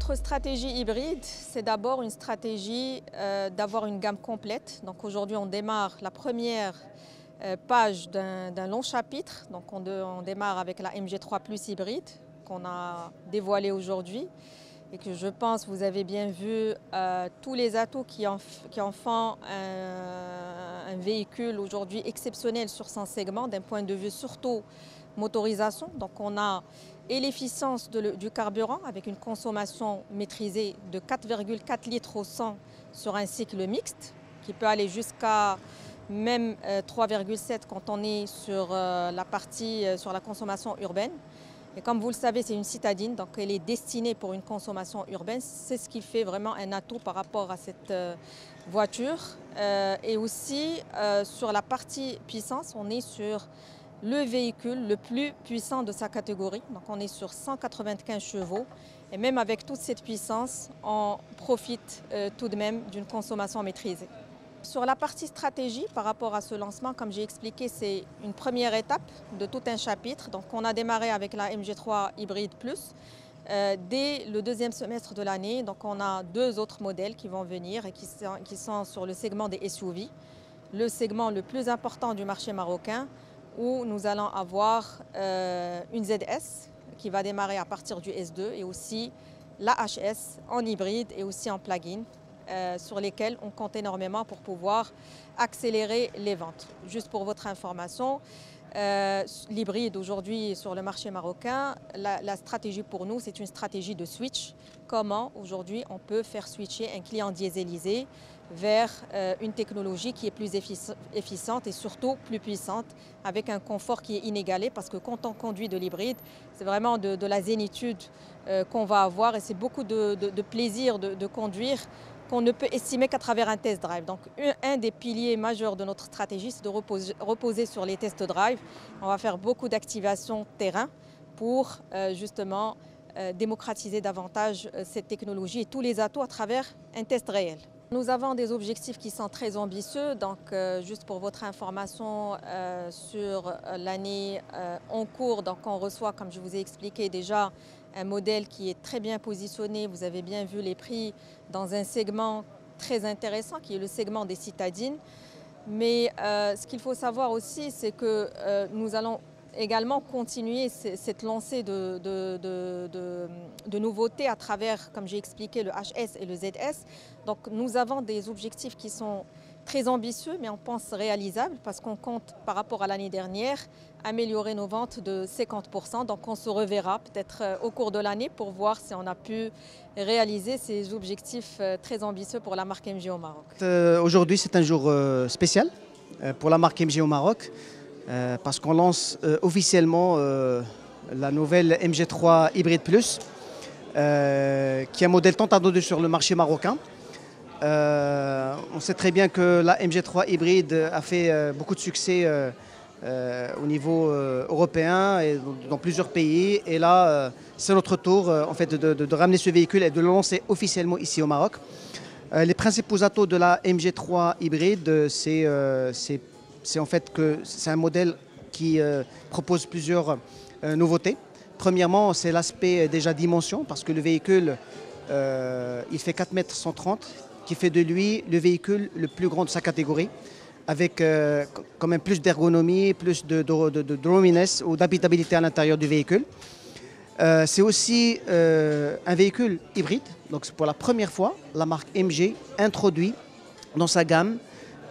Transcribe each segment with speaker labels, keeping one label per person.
Speaker 1: Notre stratégie hybride, c'est d'abord une stratégie d'avoir une gamme complète. Donc aujourd'hui, on démarre la première page d'un long chapitre. Donc on démarre avec la MG3 Plus hybride qu'on a dévoilée aujourd'hui et que je pense vous avez bien vu tous les atouts qui en font un véhicule aujourd'hui exceptionnel sur son segment d'un point de vue surtout motorisation. Donc on a et l'efficience du carburant avec une consommation maîtrisée de 4,4 litres au 100 sur un cycle mixte qui peut aller jusqu'à même 3,7 quand on est sur la partie sur la consommation urbaine. Et comme vous le savez, c'est une citadine, donc elle est destinée pour une consommation urbaine. C'est ce qui fait vraiment un atout par rapport à cette voiture. Et aussi, sur la partie puissance, on est sur le véhicule le plus puissant de sa catégorie. Donc on est sur 195 chevaux. Et même avec toute cette puissance, on profite tout de même d'une consommation maîtrisée. Sur la partie stratégie, par rapport à ce lancement, comme j'ai expliqué, c'est une première étape de tout un chapitre. Donc on a démarré avec la MG3 Hybride Plus dès le deuxième semestre de l'année. Donc on a deux autres modèles qui vont venir et qui sont sur le segment des SUV, le segment le plus important du marché marocain, où nous allons avoir une ZS qui va démarrer à partir du S2 et aussi la HS en hybride et aussi en plug-in. Sur lesquels on compte énormément pour pouvoir accélérer les ventes. Juste pour votre information, l'hybride aujourd'hui sur le marché marocain, la stratégie pour nous, c'est une stratégie de switch. Comment aujourd'hui on peut faire switcher un client dieselisé vers une technologie qui est plus efficiente et surtout plus puissante, avec un confort qui est inégalé, parce que quand on conduit de l'hybride, c'est vraiment de la zénitude qu'on va avoir et c'est beaucoup de plaisir de conduire qu'on ne peut estimer qu'à travers un test drive. Donc un des piliers majeurs de notre stratégie, c'est de reposer sur les test drive. On va faire beaucoup d'activation terrain pour justement démocratiser davantage cette technologie et tous les atouts à travers un test réel. Nous avons des objectifs qui sont très ambitieux, donc juste pour votre information sur l'année en cours, donc on reçoit, comme je vous ai expliqué déjà, un modèle qui est très bien positionné. Vous avez bien vu les prix dans un segment très intéressant qui est le segment des citadines. Mais ce qu'il faut savoir aussi, c'est que nous allons également continuer cette lancée de nouveautés à travers, comme j'ai expliqué, le HS et le ZS. Donc nous avons des objectifs qui sont très ambitieux, mais on pense réalisables parce qu'on compte par rapport à l'année dernière améliorer nos ventes de 50%. Donc on se reverra peut-être au cours de l'année pour voir si on a pu réaliser ces objectifs très ambitieux pour la marque MG au Maroc.
Speaker 2: Aujourd'hui, c'est un jour spécial pour la marque MG au Maroc parce qu'on lance officiellement la nouvelle MG3 Hybride Plus, qui est un modèle tant attendu sur le marché marocain. On sait très bien que la MG3 hybride a fait beaucoup de succès au niveau européen et dans plusieurs pays. Et là, c'est notre tour en fait, de ramener ce véhicule et de le lancer officiellement ici au Maroc. Les principaux atouts de la MG3 hybride, c'est en fait que c'est un modèle qui propose plusieurs nouveautés. Premièrement, c'est l'aspect déjà dimension, parce que le véhicule, il fait 4,130 m, qui fait de lui le véhicule le plus grand de sa catégorie, avec quand même plus d'ergonomie, plus de roominess ou d'habitabilité à l'intérieur du véhicule. C'est aussi un véhicule hybride, donc c'est pour la première fois, la marque MG introduit dans sa gamme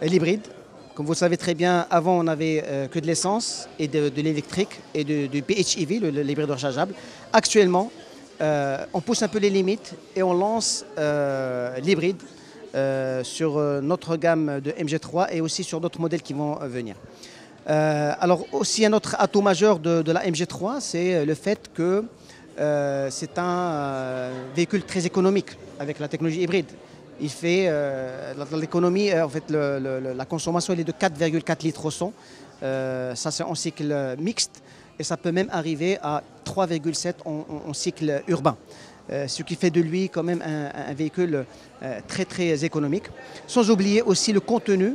Speaker 2: l'hybride. Comme vous le savez très bien, avant on n'avait que de l'essence et de l'électrique et du PHEV, l'hybride rechargeable. Actuellement, on pousse un peu les limites et on lance l'hybride sur notre gamme de MG3 et aussi sur d'autres modèles qui vont venir. Alors aussi un autre atout majeur de la MG3, c'est le fait que c'est un véhicule très économique avec la technologie hybride. Il fait l'économie, en fait la consommation elle est de 4,4 litres au 100. Ça c'est en cycle mixte et ça peut même arriver à 3,7 en cycle urbain. Ce qui fait de lui quand même un véhicule très économique. Sans oublier aussi le contenu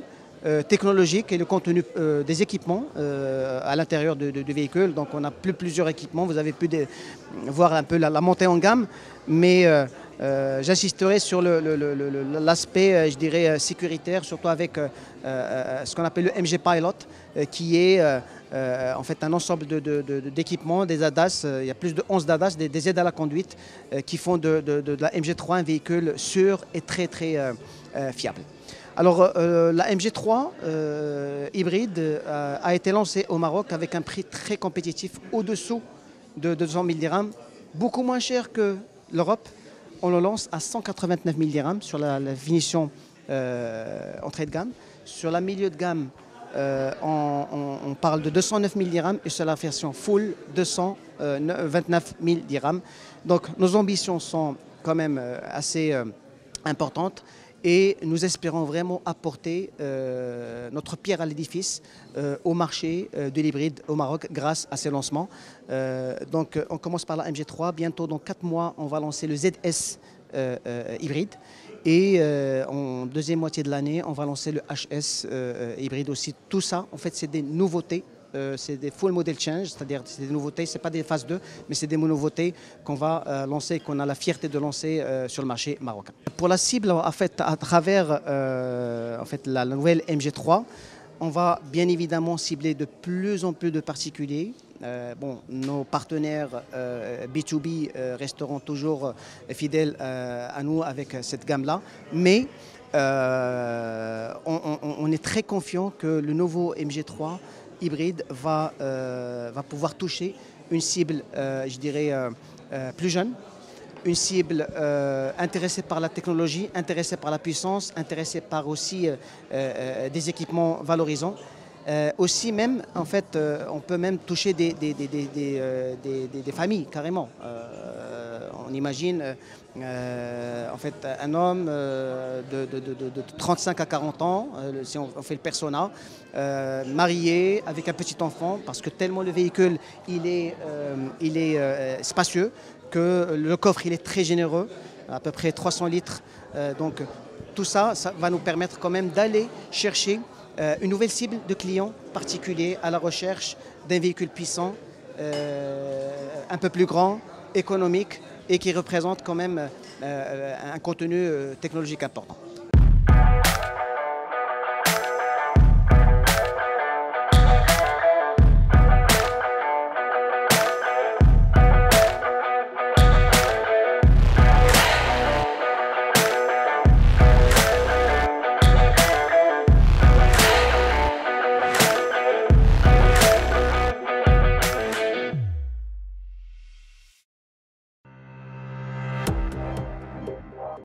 Speaker 2: technologique et le contenu des équipements à l'intérieur du véhicule. Donc on a plusieurs équipements, vous avez pu voir un peu la montée en gamme, mais J'insisterai sur l'aspect, je dirais, sécuritaire, surtout avec ce qu'on appelle le MG Pilot, qui est en fait un ensemble d'équipements, des ADAS. Il y a plus de 11 ADAS, des aides à la conduite, qui font de la MG3 un véhicule sûr et très fiable. Alors la MG3 hybride a été lancée au Maroc avec un prix très compétitif, au-dessous de 200 000 dirhams, beaucoup moins cher que l'Europe. On le lance à 189 000 dirhams sur la finition entrée de gamme. Sur la milieu de gamme, on parle de 209 000 dirhams et sur la version full, 229 000 dirhams. Donc nos ambitions sont quand même assez importantes et nous espérons vraiment apporter notre pierre à l'édifice au marché de l'hybride au Maroc grâce à ces lancements. Donc on commence par la MG3, bientôt dans 4 mois on va lancer le ZS hybride. Et en deuxième moitié de l'année, on va lancer le HS hybride aussi. Tout ça, en fait, c'est des nouveautés. C'est des full model change, c'est-à-dire c'est des nouveautés, ce n'est pas des phases 2, mais c'est des nouveautés qu'on va lancer, qu'on a la fierté de lancer sur le marché marocain. Pour la cible, en fait, à travers en fait, la nouvelle MG3, on va bien évidemment cibler de plus en plus de particuliers. Bon, nos partenaires B2B resteront toujours fidèles à nous avec cette gamme-là, mais on est très confiant que le nouveau MG3 hybride va pouvoir toucher une cible, je dirais, plus jeune, une cible intéressée par la technologie, intéressée par la puissance, intéressée par aussi des équipements valorisants. Aussi même, en fait, on peut même toucher des familles, carrément. On imagine en fait, un homme de 35 à 40 ans, si on fait le persona, marié avec un petit enfant, parce que tellement le véhicule il est spacieux, que le coffre il est très généreux, à peu près 300 litres. Donc tout ça, ça va nous permettre quand même d'aller chercher une nouvelle cible de clients particuliers à la recherche d'un véhicule puissant, un peu plus grand, économique et qui représente quand même un contenu technologique important.